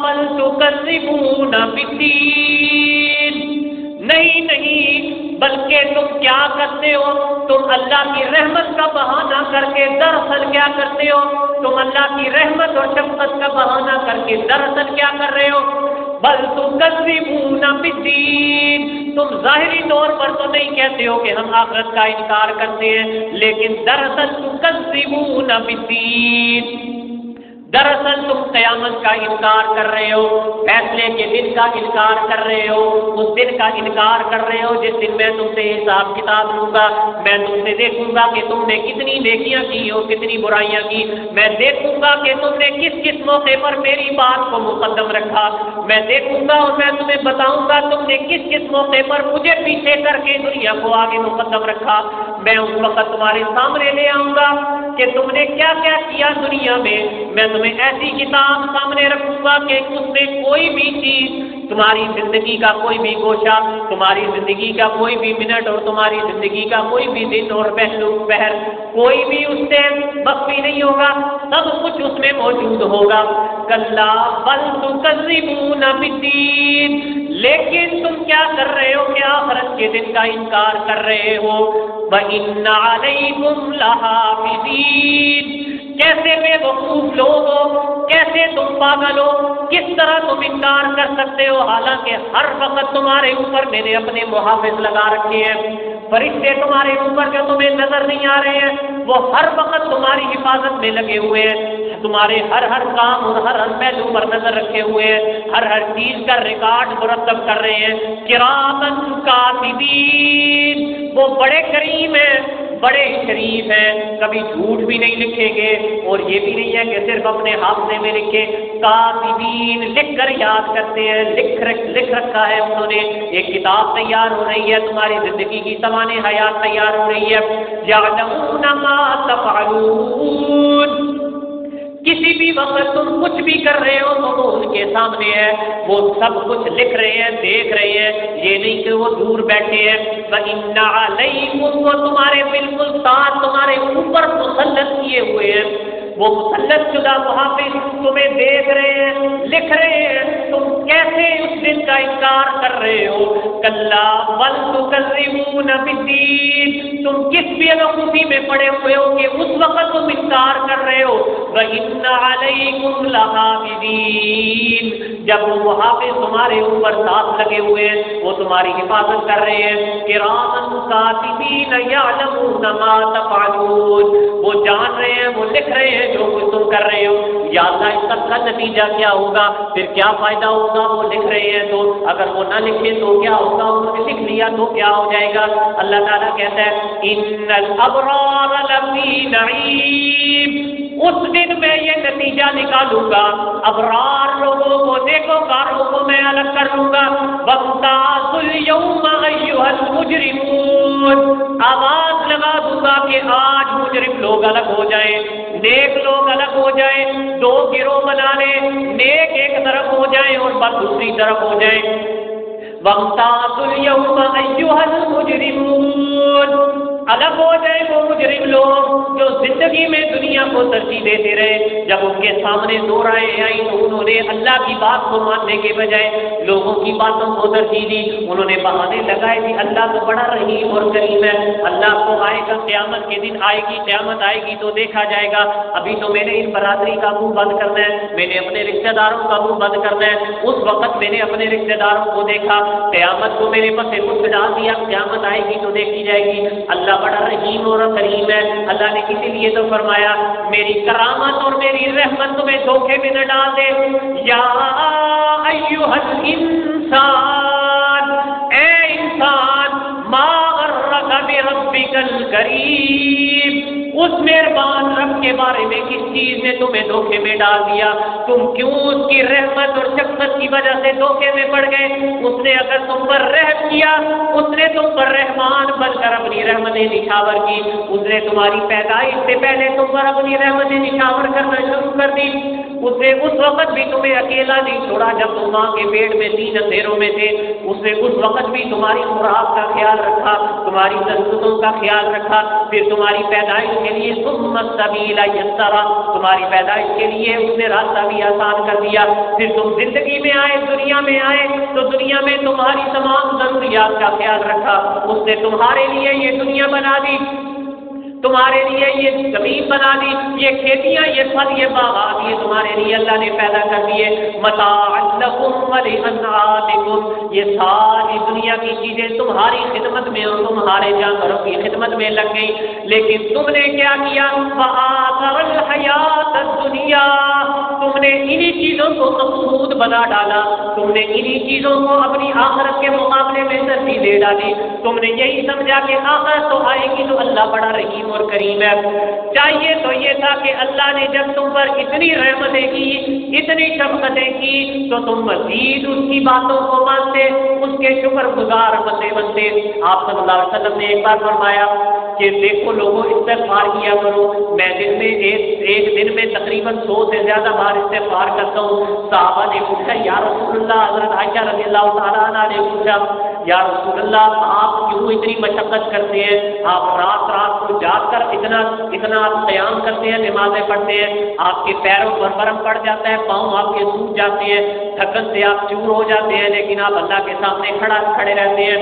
بل تکذبون بالدین، نہیں بلکہ تم کیا کرتے ہو، تم اللہ کی رحمت کا بہانہ کر کے دراصل کیا کرتے ہو، تم اللہ کی رحمت اور شفقت کا بہانہ کر کے دراصل کیا کر رہے ہو؟ بل تکذبون بالدین، تم ظاہری طور پر تو نہیں کہتے ہو کہ ہم آخرت کا انکار کرتے ہیں، لیکن دراصل تکذبون بالدین، دراصل تم قیامت کا انکار کر رہے ہو، فیصلے کے دن کا انکار کر رہے ہو، اس دن کا انکار کر رہے ہو جس دن میں تم سے حساب کتاب لوں گا۔ میں تم سے دیکھوں گا کہ تم نے کتنی نیکیاں کی اور کتنی برائیاں کی، میں دیکھوں گا کہ تم نے کس کس موقع پر میری بات کو مقدم رکھا، میں دیکھوں گا اور میں تمہیں بتاؤں گا تم نے کس کس موقع پر مجھے پیچھے کر کے دنیا کو آگے مقدم رکھا۔ میں اس وقت تمہارے سامنے لے آؤں گا کہ تم نے کیا کیا کیا دنیا میں تمہیں ایسی کتاب سامنے رکھوں گا کہ اس میں کوئی بھی چیز، تمہاری زندگی کا کوئی بھی گوشہ، تمہاری زندگی کا کوئی بھی منٹ اور تمہاری زندگی کا کوئی بھی دن اور پہر کوئی بھی اس سے مخفی نہیں ہوگا، سب کچھ اس میں موجود ہوگا۔ کلا بل تکذبون بالدین، لیکن تم کیا کر رہے ہو کہ آخرت کے دن کا انکار کر رہے ہو۔ وَإِنَّ عَلَيْكُمْ لَحَافِظِينَ، کیسے بے وقوف لوگ ہو، کیسے تم پاگل ہو، کس طرح تم انکار کر سکتے ہو، حالانکہ ہر وقت تمہارے اوپر میں نے اپنے محافظ لگا رکھے ہیں۔ فرشتے تمہارے اوپر جو تمہیں نظر نہیں آ رہے ہیں وہ ہر وقت تمہاری حفاظت میں لگے ہوئے ہیں، تمہارے ہر کام اور ہر پہلو پر نظر رکھے ہوئے ہیں، ہر چیز کا ریکارڈ مرتب کر رہے ہیں۔ کرامن کاتبین، وہ بڑے کریم ہیں، بڑے شریف ہیں، کبھی جھوٹ بھی نہیں لکھیں گے، اور یہ بھی نہیں ہے کہ صرف اپنے حافظے میں لکھے، کاتبین لکھ کر یاد کرتے ہیں، لکھ رکھا ہے انہوں نے۔ ایک کتاب تیار ہو رہی ہے، تمہاری زندگی کی سوانح حیات تیار ہو رہی ہے۔ یعلمون ما تفعلون، کسی بھی وقت تم کچھ بھی کر رہے ہو تو وہ ان کے سامنے ہے، وہ سب کچھ لکھ رہے ہیں، دیکھ رہے ہیں، یہ نہیں کہ وہ دور بیٹھے ہیں۔ وَإِنَّ عَلَيْكُمْ، وہ تمہارے بالکل ساتھ تمہارے اوپر مسلط کیے ہوئے ہیں، وہ مسلط شدہ محافظ تمہیں دیکھ رہے ہیں، لکھ رہے ہیں، تم کیسے اس دن کا انکار کر رہے ہو۔ کلا بل تکذبون بالدین، تم کس بے وقوفی میں پڑے ہوئے ہو کہ اس وقت تم انکار کر رہے ہو۔ وَإِنَّ عَلَيْكُمْ لَحَافِظِينَ، جب وہ محافظ تمہارے اوپر ساتھ لگے ہوئے ہیں، وہ تمہاری حفاظت کر رہے ہیں۔ کِرَامًا کَاتِبِینَ یعلمون ما تفعلون، وہ جان رہے ہیں، وہ لکھ رہے ہیں جو کچھ تم کر رہے ہو۔ یا اللہ، اس کا نتیجہ کیا ہوگا، پھر کیا فائدہ ہوگا؟ وہ لکھ رہے ہیں تو اگر وہ نہ لکھے تو کیا ہوگا؟ انہوں نے لکھ لیا تو کیا ہو جائے گا؟ اللہ تعالیٰ کہتا ہے ان الابرار لفی نعیم، اس دن میں یہ نتیجہ نکالوں گا، ابرار لوگوں کو نیکوکاروں کو میں الگ کر لوں گا۔ وَامْتَازُوا الْيَوْمَ أَيُّهَا الْمُجْرِمُونَ، آواز لگا دوں گا کہ آج مجرم لوگ الگ ہو جائیں، نیک لوگ الگ ہو جائیں، دو گروہ بنا لیں، نیک ایک طرف ہو جائیں اور بد دوسری طرف ہو جائیں۔ وَامْتَازُوا الْيَوْمَ أَيُّهَا الْمُجْرِمُونَ، الگ ہو جائے وہ مجرم لوگ جو زندگی میں دنیا کو ترجیح دیتے رہے، جب ان کے سامنے دو راہیں آئیں تو انہوں نے اللہ کی بات کو ماننے کے بجائے لوگوں کی باتوں کو ترجیح دی، انہوں نے بہانے لگائے کہ اللہ تو بڑا رحیم اور کریم ہے، اللہ کو آئے گا، قیامت کے دن آئے گی، قیامت آئے گی تو دیکھا جائے گا، ابھی تو میں نے ان برادری کا منہ بند کرنا ہے، میں نے اپنے رشتہ داروں کا منہ بند کرنا ہے، اس وقت میں نے اپنے رشتہ داروں کو دیکھا، قیامت کو میرے پس کچھ ڈال دیا، قیامت آئے گی تو دیکھی جائے گی، اللہ بڑا رحیم اور کریم ہے۔ اللہ نے اسی لیے تو فرمایا میری کرامت اور میری رحمت تمہیں دھوکے میں نہ ڈال دے۔ یا ایھا الانسان، اے انسان، ما غرک بربک الکریم، اس مہربان رب کے بارے میں کس چیز نے تمہیں دھوکے میں ڈال دیا؟ تم کیوں اس کی رحمت اور شفقت کی وجہ سے دھوکے میں پڑ گئے؟ اس نے اگر تم پر رحم کیا، اس نے تم پر رحمان بن کر اپنی رحمتیں نچھاور کی، اس نے تمہاری پیدائش سے پہلے تم پر اپنی رحمتیں نچھاور کرنا شروع کر دی، اس نے اس وقت بھی تمہیں اکیلا نہیں چھوڑا جب تم ماں کے پیٹ میں 3 اندھیروں میں تھے، اس نے اس وقت بھی تمہاری خوراک کا خیال رکھا، تمہاری ضرورتوں کا خیال رکھا، پھر تمہاری پیدائش کے لیے ثم السبیل یسرا، تمہاری پیدائش کے لیے اس نے راستہ بھی آسان کر دیا، پھر تم زندگی میں آئے، دنیا میں آئے تو دنیا میں تمہاری تمام ضروریات کا خیال رکھا، اس نے تمہارے لیے یہ دنیا بنا دی، تمہارے لیے یہ زمین بنا دی، یہ کھیتیاں، یہ پھل، یہ باغات، یہ تمہارے لیے اللہ نے پیدا کر دیے، متاعا لکم ولانعامکم، یہ ساری دنیا کی چیزیں تمہاری خدمت میں اور تمہارے جانوروں کی خدمت میں لگ گئی، لیکن تم نے کیا کیا؟ وآثر الحیات الدنیا، تم نے انہی چیزوں کو مقصود بنا ڈالا، تم نے انہی چیزوں کو اپنی آخرت کے مقابلے میں ترجیح دے ڈالی، تم نے یہی سمجھا کہ آخرت تو آئے گی تو اللہ بڑا رحیم اور کریم ہے۔ چاہیے تو یہ تھا کہ اللہ نے جب تم پر اتنی رحمتیں کی، اتنی شفقتیں کی، تو تم مزید اس کی باتوں کو مانتے، اس کے شکر گزار بنتے۔ آپ صلی اللہ علیہ وسلم نے ایک بار فرمایا کہ دیکھو لوگوں، استغفار کیا کرو، میں دن میں ایک دن میں تقریباً 100 سے زیادہ بار استغفار کرتا ہوں۔ صحابہ نے پوچھا یا رسول اللہ، حضرت عائشہ رضی اللہ تعالیٰ عنہا نے پوچھا یا رسول اللہ آپ کیوں اتنی مشقت کرتے ہیں؟ آپ رات کو جاگ کر اتنا آپ قیام کرتے ہیں، نمازیں پڑھتے ہیں، آپ کے پیروں پر برم پڑ جاتا ہے، پاؤں آپ کے سوکھ جاتے ہیں، تھکن سے آپ چور ہو جاتے ہیں، لیکن آپ اللہ کے سامنے کھڑے رہتے ہیں۔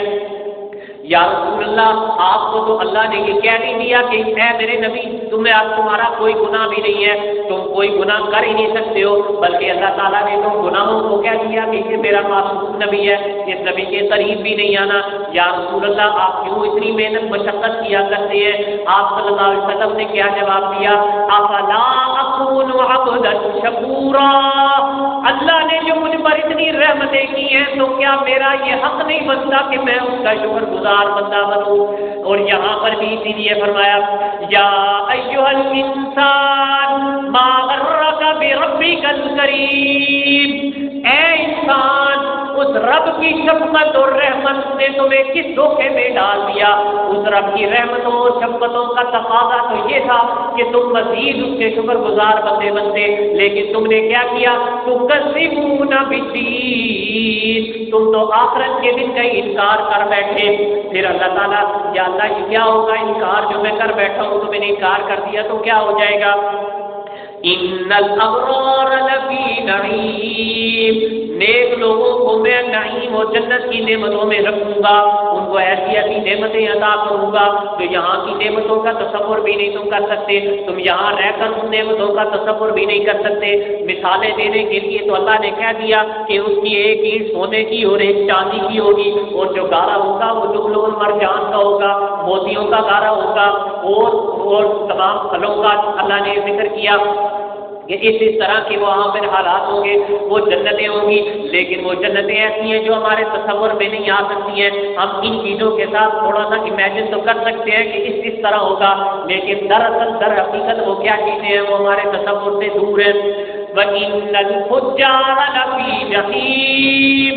یا رسول اللہ آپ کو تو اللہ نے یہ کہہ نہیں دیا کہ اے میرے نبی تمہارا کوئی گناہ بھی نہیں ہے، تم کوئی گناہ کر ہی نہیں سکتے ہو، بلکہ اللہ تعالیٰ نے تم گناہوں کو کہہ دیا کہ یہ میرا معصوم نبی ہے، اس نبی کے قریب بھی نہیں آنا۔ یا رسول اللہ آپ کیوں اتنی محنت مشقت کیا کرتے ہیں؟ آپ صلی اللہ علیہ وسلم نے کیا جواب دیا؟ افلا اکون عبدا شکورا، اللہ نے جو مجھ پر اتنی رحمتیں کی ہیں تو کیا میرا یہ حق نہیں بنتا کہ میں اس کا شکر گزار بندہ بنوں؟ اور یہاں پر بھی اسی لیے فرمایا یا ایھا الانسان ما غرک بربک الکریم، اے انسان اس رب کی شفقت اور رحمت نے تمہیں کس دھوکے میں ڈال دیا؟ اس رب کی رحمتوں اور شفقتوں کا تقاضا تو یہ تھا کہ تم مزید اس کے شکر گزار بنتے، لیکن تم نے کیا کیا؟ تکذبون بالدین، تم تو آخرت کے دن کا انکار کر بیٹھے۔ پھر اللہ تعالیٰ یا اللہ یہ کیا ہوگا؟ انکار جو میں کر بیٹھا ہوں تو میں نے انکار کر دیا تو کیا ہو جائے گا؟ ان الابرار لفی نعیم، نیک لوگوں کو میں نعیم اور جنت کی نعمتوں میں رکھوں گا، ان کو ایسی ایسی نعمتیں عطا کروں گا جو یہاں کی نعمتوں کا تصور بھی نہیں تم کر سکتے، تم یہاں رہ کر ان نعمتوں کا تصور بھی نہیں کر سکتے۔ مثالیں دینے کے لیے تو اللہ نے کہہ دیا کہ اس کی ایک اینٹ سونے کی اور ایک چاندی کی ہوگی، اور جو گارا ہوگا وہ لؤلؤ اور مرجان کا ہوگا، موتیوں کا گارا ہوگا، اور تمام پھلوں کا اللہ نے ذکر کیا کہ اس طرح کے وہاں پر حالات ہوں گے، وہ جنتیں ہوں گی، لیکن وہ جنتیں ایسی ہیں جو ہمارے تصور میں نہیں آ سکتی ہیں۔ ہم ان چیزوں کے ساتھ تھوڑا سا امیجن تو کر سکتے ہیں کہ اس طرح ہوگا، لیکن در حقیقت وہ کیا چیزیں ہیں وہ ہمارے تصور سے دور ہیں۔ وَإِنَّ الْفُجَّارَ لَفِي جَحِيمٍ،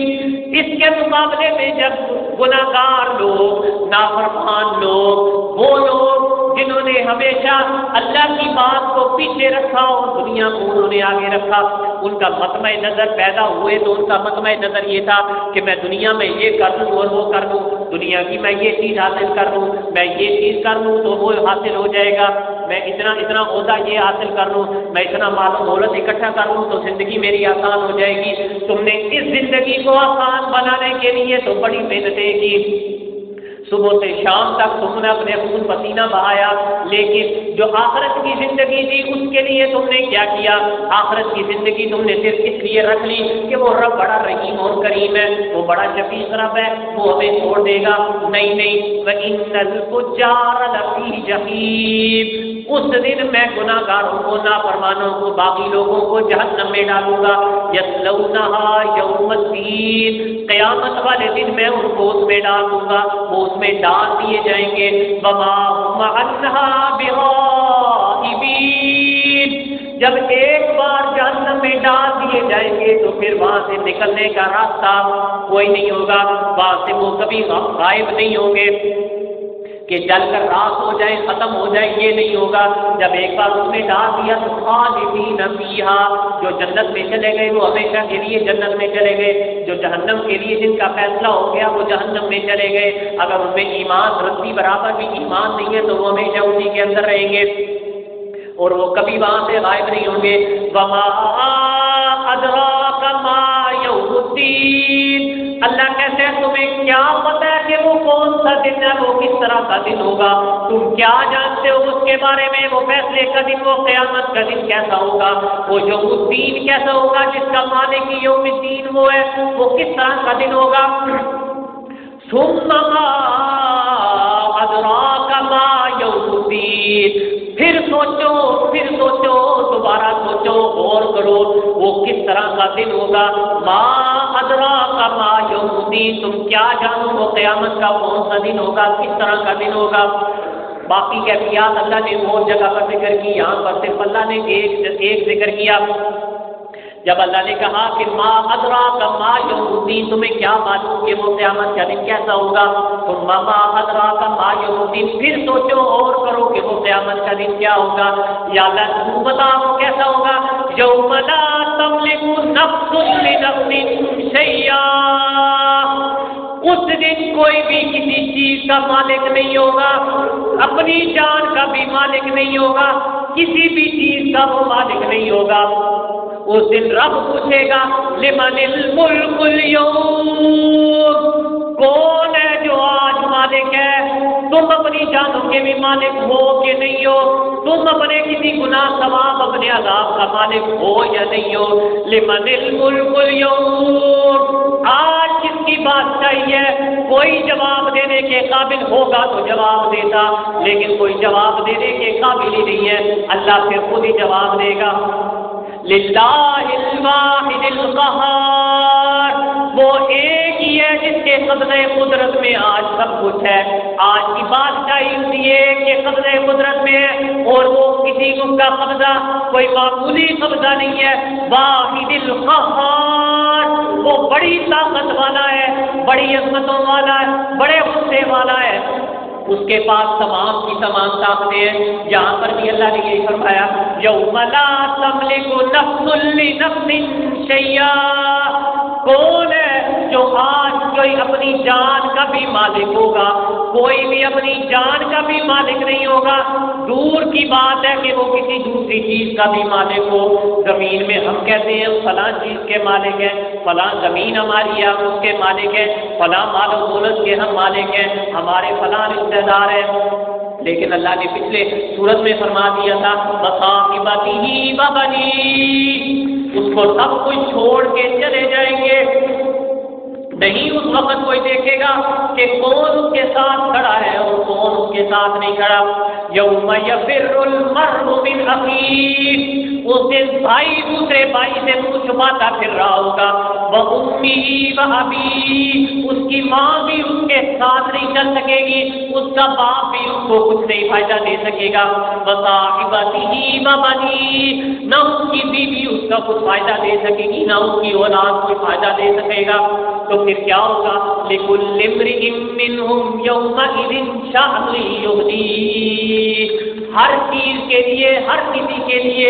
اس کے مقابلے میں جب گناہگار لوگ، نافرمان لوگ، وہ لوگ جنہوں نے ہمیشہ اللہ کی بات کو پیچھے رکھا اور دنیا کو انہوں نے آگے رکھا، ان کا مطمع نظر پیدا ہوئے تو ان کا مطمع نظر یہ تھا کہ میں دنیا میں یہ کر لوں اور وہ کر لوں، دنیا کی میں یہ چیز حاصل کر لوں، میں یہ چیز کر لوں تو وہ حاصل ہو جائے گا، میں اتنا عہدہ یہ حاصل کر لوں، میں اتنا مال و دولت اکٹھا کر لوں تو زندگی میری آسان ہو جائے گی۔ تم نے اس زندگی کو آسان بنانے کے لیے تو بڑی محنتیں کی، صبح سے شام تک تم نے اپنے خون پسینہ بہایا، لیکن جو آخرت کی زندگی تھی اس کے لیے تم نے کیا کیا؟ آخرت کی زندگی تم نے صرف اس لیے رکھ لی کہ وہ رب بڑا رحیم اور کریم ہے، وہ بڑا شفیق رب ہے، وہ ہمیں چھوڑ دے گا۔ نہیں وَإِنَّ الْفُجَّارَ لَفِي جَحِيمٍ، اس دن میں گناہ گاروں کو، نافرمانوں کو، باقی لوگوں کو جہنم میں ڈالوں گا۔ یصلونها یوم الدین، قیامت والے دن میں ان کو اس میں ڈال دوں گا، وہ اس میں ڈال دیے جائیں گے۔ وما هم عنها بغائبین، جب ایک بار جہنم میں ڈال دیے جائیں گے تو پھر وہاں سے نکلنے کا راستہ کوئی نہیں ہوگا، وہاں سے وہ کبھی غائب نہیں ہوں گے کہ جل کر راک ہو جائے، ختم ہو جائے، یہ نہیں ہوگا۔ جب ایک بار اس میں ڈال دیا تو خالدین فیہا، جو جنت میں چلے گئے وہ ہمیشہ کے لیے جنت میں چلے گئے، جو جہنم کے لیے جن کا فیصلہ ہو گیا وہ جہنم میں چلے گئے۔ اگر ان میں ایمان رتی برابر بھی ایمان نہیں ہے تو وہ ہمیشہ اسی کے اندر رہیں گے اور وہ کبھی وہاں سے غائب نہیں ہوں گے۔ وما ادراک ما یوم الدین، اللہ کہتے ہیں تمہیں کیا پتہ ہے کہ وہ کون سا دن ہے، وہ کس طرح کا دن ہوگا، تم کیا جانتے ہو اس کے بارے میں؟ وہ فیصلے کا دن، وہ قیامت کا دن کیسا ہوگا، وہ یوم الدین کیسا ہوگا، جس کا مالک یوم الدین وہ ہے، وہ کس طرح کا دن ہوگا۔ ثم ما ادراک ما یوم الدین، پھر سوچو دوبارہ سوچو، غور کرو وہ کس طرح کا دن ہوگا۔ ما ادراک ما یوم الدین، تم کیا جانو وہ قیامت کا کون سا دن ہوگا، کس طرح کا دن ہوگا۔ باقی کیفیات اللہ نے بہت جگہ پر ذکر کی، یہاں پر صرف اللہ نے ایک ذکر کیا۔ جب اللہ نے کہا کہ ما ادراک ما یوم الدین، تمہیں کیا معلوم کہ وہ قیامت کا دن کیسا ہوگا، ثم ما ادراک ما یوم الدین، پھر سوچو اور کرو کہ وہ قیامت کا دن کیا ہوگا۔ یا اللہ تو بتا وہ کیسا ہوگا۔ یوم لا تملک نفس لنفس شیئا، اس دن کوئی بھی کسی چیز کا مالک نہیں ہوگا، اپنی جان کا بھی مالک نہیں ہوگا، کسی بھی چیز کا وہ مالک نہیں ہوگا۔ اس دن رب پوچھے گا لمن الملک اليوم، کون ہے جو آج مالک ہے؟ تم اپنی جانوں کے بھی مالک ہو کہ نہیں ہو؟ تم اپنے کسی گناہ ثواب اپنے عذاب کا مالک ہو یا نہیں ہو؟ لمن الملک اليوم، آج کس کی بات چاہیے؟ کوئی جواب دینے کے قابل ہوگا تو جواب دیتا، لیکن کوئی جواب دینے کے قابل ہی نہیں ہے، اللہ پھر خود ہی جواب دے گا۔ للہ الواحد القہار، وہ ایک ہی ہے جس کے قبضہ قدرت میں آج سب کچھ ہے، آج کی بادشاہی اسی ایک کے قبضہ قدرت میں ہے، اور وہ کسی کا قبضہ کوئی معمولی قبضہ نہیں ہے۔ واحد القہار، وہ بڑی طاقت والا ہے، بڑی عظمتوں والا ہے، بڑے غصے والا ہے، اس کے پاس تمام کی تمام طاقتیں ہیں۔ یہاں پر بھی اللہ نے یہی فرمایا یوم لا تملک نفس لنفس شیئا، کون ہے جو آج کوئی اپنی جان کا بھی مالک ہوگا؟ کوئی بھی اپنی جان کا بھی مالک نہیں ہوگا، دور کی بات ہے کہ وہ کسی دوسری چیز کا بھی مالک ہو۔ زمین میں ہم کہتے ہیں فلاں چیز کے مالک ہیں، فلاں زمین ہماری ہے ہم اس کے مالک ہیں، فلاں مال و دولت کے ہم مالک ہیں، ہمارے فلاں رشتہ دار ہیں، لیکن اللہ نے پچھلے سورت میں فرما دیا تھا وصاحبتہ وبنیہ، اس کو سب کچھ چھوڑ کے چلے جائیں گے، نہیں اس وقت کوئی دیکھے گا کہ کون اس کے ساتھ کھڑا ہے اور کون اس کے ساتھ نہیں کھڑا۔ یوم یفر المرء من اخیہ، اس دن بھائی دوسرے بھائی سے منہ چھپاتا پھر رہا ہوگا، وامہ وابیہ، اس کی ماں بھی اس کے ساتھ نہیں چل سکے گی، اس کا باپ بھی اس کو کچھ نہیں فائدہ دے سکے گا، وصاحبتہ وبنیہ، نہ اس کی بیوی اس کا کچھ فائدہ دے سکے گی، نہ اس کی اولاد کوئی فائدہ دے سکے گا۔ تو پھر کیا ہوگا؟ لِكُلِّ امْرِئٍ مِّنْهُمْ يَوْمَئِذٍ شَأْنٌ يُغْنِيهِ، ہر چیز کے لیے، ہر کسی کے لیے